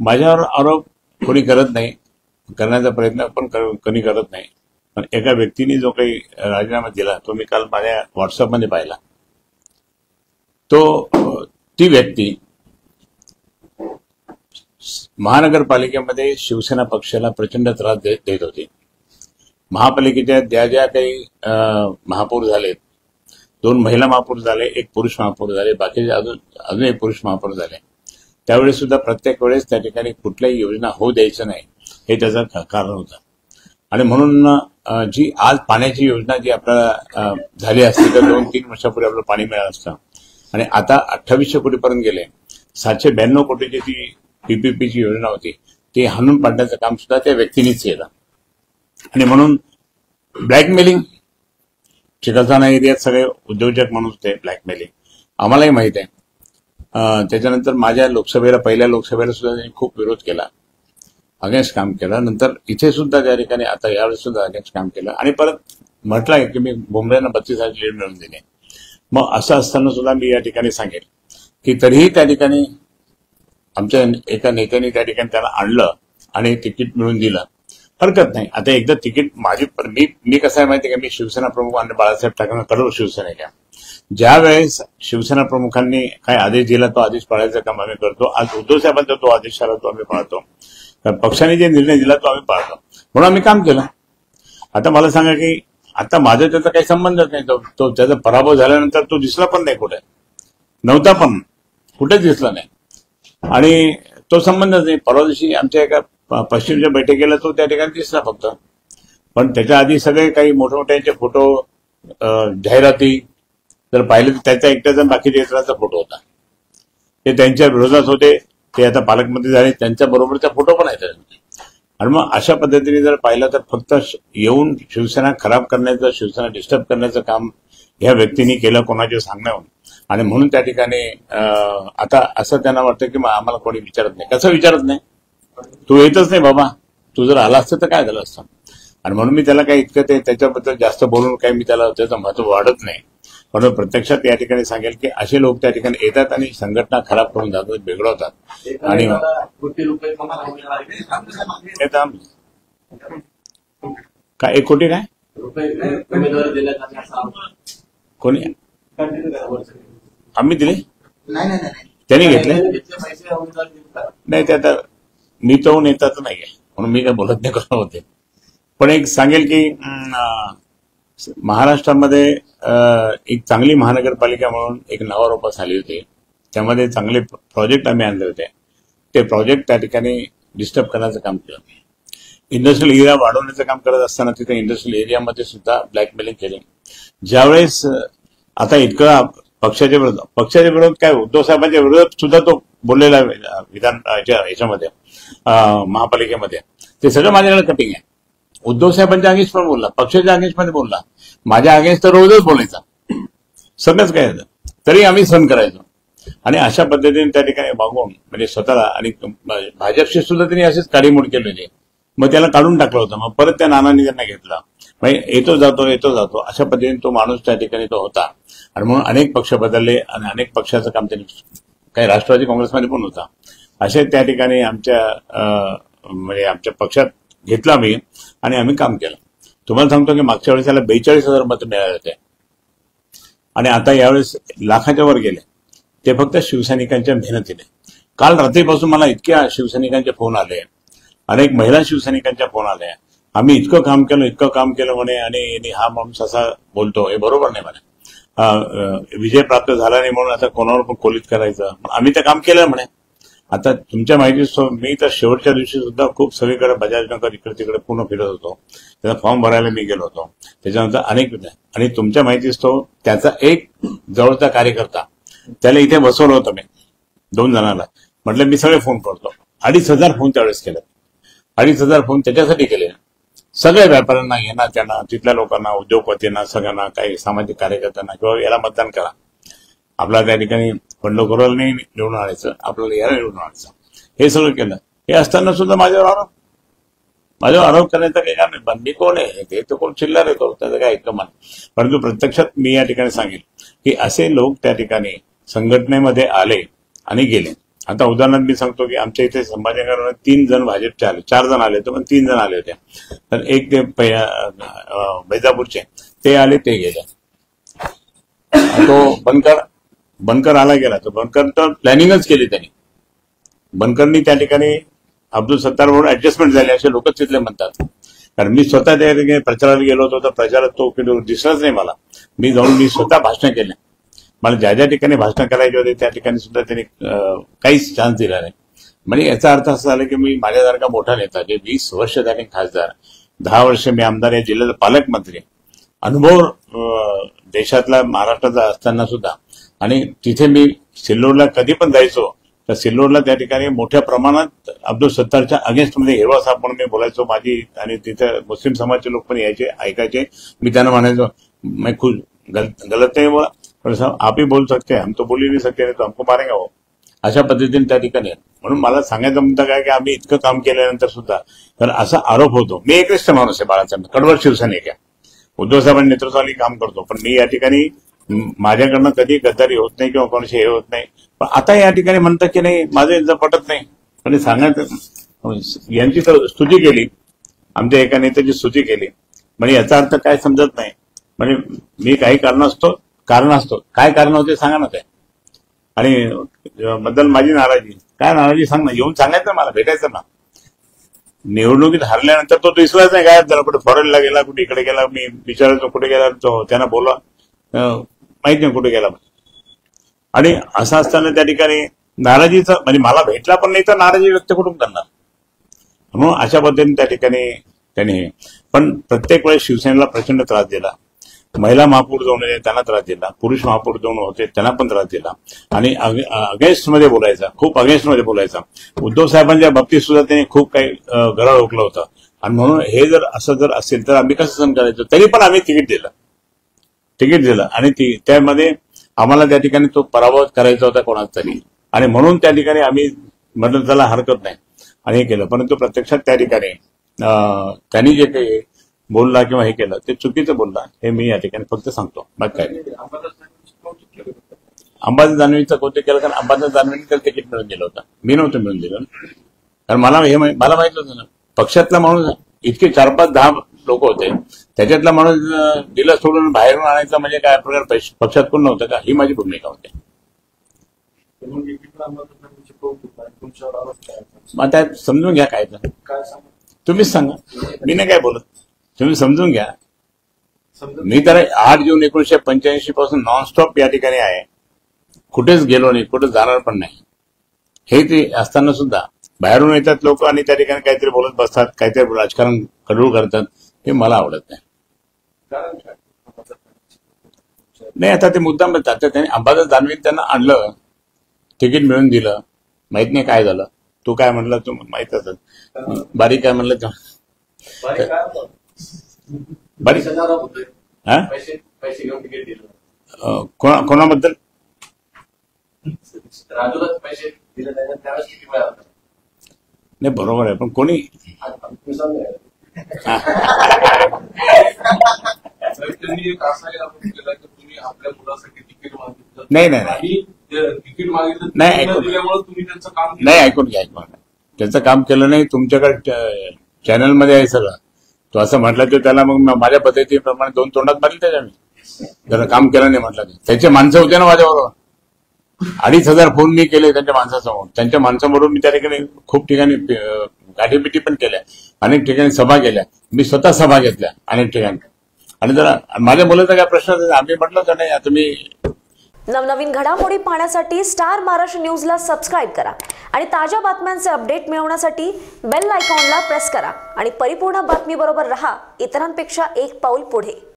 माझ्यावर आरोप कोणी करत नाही, करण्याचा प्रयत्न पण कोणी करत नाही. पण एका व्यक्तीने जो काही राजीनामा दिला तो मी काल माझ्या व्हॉट्सअपमध्ये पाहिला. ती व्यक्ती महानगरपालिकेमध्ये शिवसेना पक्षाला प्रचंड त्रास देत होती. महापालिकेच्या ज्या काही महापौर झालेत, 2 महिला महापौर झाले, 1 पुरुष महापौर झाले, बाकीचे अजून 1 पुरुष महापौर झाले. त्यावेळेस सुद्धा प्रत्येक वेळेस त्या ठिकाणी कुठल्याही योजना होऊ द्यायचं नाही हे त्याचं कारण होतं. आणि म्हणून जी आज पाण्याची योजना जी आपल्याला झाली असती तर 2-3 वर्षापूर्वी आपलं पाणी मिळालं असतं. आणि आता 2800 कोटीपर्यंत गेले. 792 कोटीची जी पीपीपीची योजना होती ती हाणून पाडण्याचं काम सुद्धा त्या व्यक्तीनेच केलं. आणि म्हणून ब्लॅकमेलिंग, चिकलठाणा एरियात सगळे उद्योजक म्हणून ते ब्लॅकमेलिंग आम्हालाही माहित आहे. त्याच्यानंतर माझ्या पहिल्या लोकसभेला सुद्धा त्यांनी खूप विरोध केला, अगेन्स्ट काम केलं. नंतर इथे सुद्धा त्या ठिकाणी आता यावेळेस सुद्धा अगेन्स्ट काम केलं. आणि परत म्हटलंय की मी भुमरेंना 32,000 लीड मिळवून दिले. मग असं असताना सुद्धा मी या ठिकाणी सांगेल की तरीही त्या ठिकाणी आमच्या एका नेत्याने त्या ठिकाणी त्याला आणलं आणि तिकीट मिळवून दिलं. हरकत नाही. आता एकदा तिकीट मी कसं आहे माहिती आहे का, मी शिवसेना प्रमुख आणि बाळासाहेब ठाकरेंना कडव शिवसेनेच्या ज्या वेळेस शिवसेना प्रमुखांनी काय आदेश दिला तो आदेश पाळायचं काम आम्ही करतो. आज उद्धव साहेबांचा तो आदेश आला तो आम्ही पाळतो. पक्षाने जे निर्णय दिला तो आम्ही पाळतो, म्हणून आम्ही काम केलं. आता मला सांगा की आता माझा त्याचा काही संबंधच नाही. तो त्याचा पराभव झाल्यानंतर तो दिसला पण नाही, कुठे नव्हता, पण कुठेच दिसला नाही. आणि तो संबंधच नाही. परवा दिवशी आमच्या एका पश्चिमच्या बैठकीला तो त्या ठिकाणी दिसला फक्त. पण त्याच्या आधी सगळे काही मोठमोठ्यांचे फोटो, जाहिराती जर पाहिले तर त्याचा एकट्याचा बाकीच्या इतरांचा फोटो होता. ते त्यांच्या विरोधात होते. ते आता पालकमंत्री झाले, त्यांच्या बरोबरचा फोटो पण आहे त्याच्यामध्ये. आणि मग अशा पद्धतीने जर पाहिलं तर फक्त येऊन शिवसेना खराब करण्याचं, शिवसेना डिस्टर्ब करण्याचं काम ह्या व्यक्तींनी केलं कोणाच्या सांगण्यावरून. आणि म्हणून त्या ठिकाणी आता असं त्यांना वाटतं की आम्हाला कोणी विचारत नाही. कसं विचारत नाही? तू येतच नाही बाबा, तू जर आला असतं तर काय झालं असतं. आणि म्हणून मी त्याला काही इतकं त्याच्याबद्दल जास्त बोलून काही मी त्याला त्याचं महत्व वाढत नाही. म्हणून प्रत्यक्षात या ठिकाणी सांगेल की असे लोक त्या ठिकाणी येतात आणि संघटना खराब करून जातात, बिघडवतात. आणि काय 1 कोटी काय कोणी आम्ही दिले? त्यांनी घेतले नाही. ते आता मी तो नेताच नाहीये म्हणून मी काय बोलत नाही करत होते. पण एक सांगेल की महाराष्ट्रामध्ये एक चांगली महानगरपालिका म्हणून एक नावारूपास आली होती. त्यामध्ये चांगले प्रोजेक्ट आम्ही आणले होते. ते प्रोजेक्ट त्या ठिकाणी डिस्टर्ब करण्याचं काम केलं. इंडस्ट्रियल एरिया वाढवण्याचं काम करत असताना तिथे इंडस्ट्रियल एरियामध्ये सुद्धा ब्लॅकमेलिंग केले. ज्यावेळेस आता इतकं पक्षाच्या विरोध काय, उद्धव साहेबांच्या विरोधात सुद्धा तो बोललेला याच्यामध्ये महापालिकेमध्ये, ते सगळं माझ्याकडे कटिंग आहे. उद्धव साहेबांच्या अगेन्स्ट पण बोलला, पक्षाच्या अगेन्स्ट मध्ये बोलला, माझ्या अगेन्स्ट तर रोजच बोलायचा, सगळंच काय तरी आम्ही सहन करायचो. आणि अशा पद्धतीने त्या ठिकाणी वागून म्हणजे स्वतःला आणि भाजपशी सुद्धा त्यांनी असेच काडीमोड केली होती. मग त्याला काढून टाकलं होतं. मग परत त्या नानांनी त्यांना घेतला. म्हणजे येतो जातो अशा पद्धतीने तो माणूस त्या ठिकाणी तो होता. आणि म्हणून अनेक पक्ष बदलले आणि अनेक पक्षाचं काम त्यांनी, काही राष्ट्रवादी काँग्रेसमध्ये पण होता. असे त्या ठिकाणी म्हणजे आमच्या पक्षात घेतला मी आणि आम्ही काम केलं. तुम्हाला सांगतो की मागच्या वेळेस त्याला 42,000 मतं मिळाले होते आणि आता यावेळेस लाखाच्या वर गेले. ते फक्त शिवसैनिकांच्या मेहनतीने. काल रात्रीपासून मला इतक्या शिवसैनिकांचे फोन आले, अनेक महिला शिवसैनिकांच्या फोन आले, आम्ही इतकं काम केलं म्हणे आणि हा माणूस असा बोलतो, हे बरोबर नाही म्हणे. विजय प्राप्त झाला नाही म्हणून आता कोणावर पण कोलित करायचं. आम्ही ते काम केलं म्हणे. आता तुमच्या माहिती मी तर शेवटच्या दिवशी सुद्धा खूप सगळीकडे बजाजनगर इकडे तिकडे पूर्ण फिरत होतो. त्याचा फॉर्म भरायला मी गेलो होतो. त्याच्यानंतर अनेक, आणि तुमच्या माहितीच तो त्याचा एक जवळचा कार्यकर्ता त्याला इथे बसवलं होतं मी 2 जणांना. म्हटलं मी सगळे फोन करतो. 2,500 फोन त्यावेळेस केले. 2,500 फोन त्याच्यासाठी केले. सगळ्या व्यापाऱ्यांना, यांना त्यांना, तिथल्या लोकांना, उद्योगपतींना, सगळ्यांना, काही सामाजिक कार्यकर्त्यांना किंवा याला मतदान करा. आपल्याला त्या ठिकाणी बंडखोराला नाही निवडून आणायचं, आपल्याला याला निवडून आणायचं, हे सगळं केलं. हे असताना सुद्धा माझ्यावर आरोप करण्याचं काही काम नाही. बंदी कोण आहे? ते तर कोण चिल्लर येतो, त्याचं काय कमान. परंतु प्रत्यक्षात मी या ठिकाणी सांगेल की असे लोक त्या ठिकाणी संघटनेमध्ये आले आणि गेले. आता उदाहरणार्थ मी सांगतो की आमच्या इथे संभाजीनगरला 3 जण भाजपचे आले, 4 जण आले होते, पण 3 जण आले होते. तर एक ते वैजापूरचे ते आले, ते गेले. तो बनकर आला गेला. तो बनकर तर प्लॅनिंगच केली त्यांनी. बनकरनी त्या ठिकाणी अब्दुल सत्तार बरोबर ऍडजस्टमेंट झाली असे लोक तिथले म्हणतात. कारण मी स्वतः त्या ठिकाणी प्रचाराला गेलो होतो, तर प्रचारात तो दिसलाच नाही मला. मी स्वतः भाषण केले. मला ज्या ज्या ठिकाणी भाषण करायचे होते त्या ठिकाणी सुद्धा त्यांनी काहीच चान्स दिला नाही. म्हणजे याचा अर्थ असा झाला की मी माझ्यासारखा मोठा नेता, जे 20 वर्ष झाले खासदार, 10 वर्ष मी आमदार, या जिल्ह्याचा पालकमंत्री, अनुभव देशातला महाराष्ट्राचा असताना सुद्धा, आणि तिथे मी सिल्लोडला कधी पण जायचो तर सिल्लोडला त्या ठिकाणी मोठ्या प्रमाणात अब्दुल सत्तारच्या अगेन्स्टमध्ये हिरवा साप म्हणून मी बोलायचो. माझी आणि तिथे मुस्लिम समाजचे लोक पण यायचे, ऐकायचे. मी त्यांना म्हणायचो, मैं खुद गलत नाही बोला, आप ही बोल सकते हैं, हम तो बोल ही नहीं सकते, नहीं तो हमको मारेंगे वो. अशा पद्धतीने त्या ठिकाणी. म्हणून मला सांगायचा मुद्दा काय की आम्ही इतकं काम केल्यानंतर सुद्धा तर असा आरोप होतो. मी एकनिष्ठ माणूस आहे बाळासाहेब, कडवट शिवसैनिक आहे, उद्धव साहेबांनी नेतृत्वाखाली काम करतो, पण मी या ठिकाणी माझ्याकडनं कधी गद्दारी होत नाही किंवा कोणाशी हे होत नाही. पण आता या ठिकाणी म्हणतात की नाही, माझं यांचं पटत नाही. पण सांगायचं, यांची तर स्तुती केली, आमच्या एका नेत्याची स्तुती केली, म्हणजे याचा अर्थ काय समजत नाही. म्हणजे मी काही कारण असतो काय कारण होते सांगा ना ते. आणि बद्दल माझी नाराजी, काय नाराजी सांग ना, येऊन सांगायचं, मला भेटायचं ना. निवडणुकीत हरल्यानंतर तो दिसलाच नाही, गायब झाला, कुठे फॉरेनला गेला, कुठे इकडे गेला. मी विचारायचो कुठे गेला, तो त्यांना बोलवा, माहित नाही कुठे गेला. आणि असं असताना त्या ठिकाणी नाराजीचं, म्हणजे मला भेटला पण नाही तर नाराजी व्यक्त कुठून करणार. म्हणून अशा पद्धतीने त्या ठिकाणी त्यांनी, पण प्रत्येक वेळेस शिवसेनेला प्रचंड त्रास दिला. महिला महापौर जाऊन त्यांना त्रास दिला, पुरुष महापौर जाऊन होते त्यांना पण त्रास दिला, आणि अगेन्स्ट मध्ये बोलायचा, खूप अगेन्स्ट मध्ये बोलायचा. उद्धव साहेबांच्या बाबतीत सुद्धा त्यांनी खूप काही गराळ ओकलं होतं. आणि म्हणून हे जर असेल तर आम्ही कसं सहन करायचं. तरी पण आम्ही तिकीट दिलं आणि त्यामध्ये आम्हाला त्या ठिकाणी तो पराभव करायचा होता कोणाचा तरी, आणि म्हणून त्या ठिकाणी आम्ही म्हटलं त्याला हरकत नाही आणि हे केलं. परंतु प्रत्यक्षात त्या ठिकाणी त्यांनी जे काही बोलला किंवा हे केलं ते चुकीचं बोलला, हे मी या ठिकाणी फक्त सांगतो, बाकी काय नाही. अंबादास दानवेंचं कौतुक केलं, कारण अंबादास दानवेंनी त्याला तिकीट मिळून दिलं होतं, मी नव्हतं मिळून दिलं. कारण मला माहित होतं ना, पक्षातला माणूस इतके 4-5-10 लोक होते, त्याच्यातला माणूस दिला सोडून बाहेरून आणायचा म्हणजे काय प्रकार, पक्षात कोण नव्हतं का, ही माझी भूमिका होती. मग त्यात समजून घ्या काय तर, तुम्हीच सांगा, मी नाही काय बोलत, तुम्ही समजून घ्या. मी तर 8 जून 1985 पासून नॉनस्टॉप या ठिकाणी आहे, कुठेच गेलो नाही, कुठे जाणार पण नाही. हे ते असताना सुद्धा बाहेरून येतात लोक आणि त्या ठिकाणी काहीतरी बोलत बसतात, काहीतरी राजकारण कडू करतात, हे मला आवडत नाही. नाही, आता ते मुद्दाम म्हणतात, त्यांनी अंबादास दानवे त्यांना आणलं, तिकीट मिळून दिलं, माहित नाही काय झालं. तू काय म्हणलं, तू माहित असेल, बारीक काय म्हणलं बारीक कोणाबद्दल नाही, बरोबर आहे, पण कोणी नाही ऐकून घ्या, त्यांचं काम केलं नाही. तुमच्याकडे चॅनलमध्ये आहे सगळं, तो असं म्हटलं तर त्याला मग माझ्या पद्धतीप्रमाणे 2 तोंडात मारली त्याच्या. मी जरा काम केलं नाही म्हटलं, त्याचे माणसं होते ना माझ्याबरोबर, 2,500 फोन मी केले त्यांच्या माणसासमोर. त्यांच्या माणसाबरोबर मी त्या ठिकाणी खूप ठिकाणी गाठीबिटी पण केल्या, अनेक ठिकाणी सभा केल्या, मी स्वतः सभा घेतल्या अनेक ठिकाणी. आणि जरा माझ्या मुलाचा काय प्रश्न, आम्ही म्हटलं तर नाही, आता मी नवनवीन घडामोडी पाहण्यासाठी स्टार महाराष्ट्र न्यूजला सबस्क्राइब करा आणि ताज्या बातम्यांचे अपडेट मिळवण्यासाठी बेल आयकॉनला प्रेस करा आणि परिपूर्ण बातमी बरोबर रहा, इतरांपेक्षा एक पाऊल पुढे.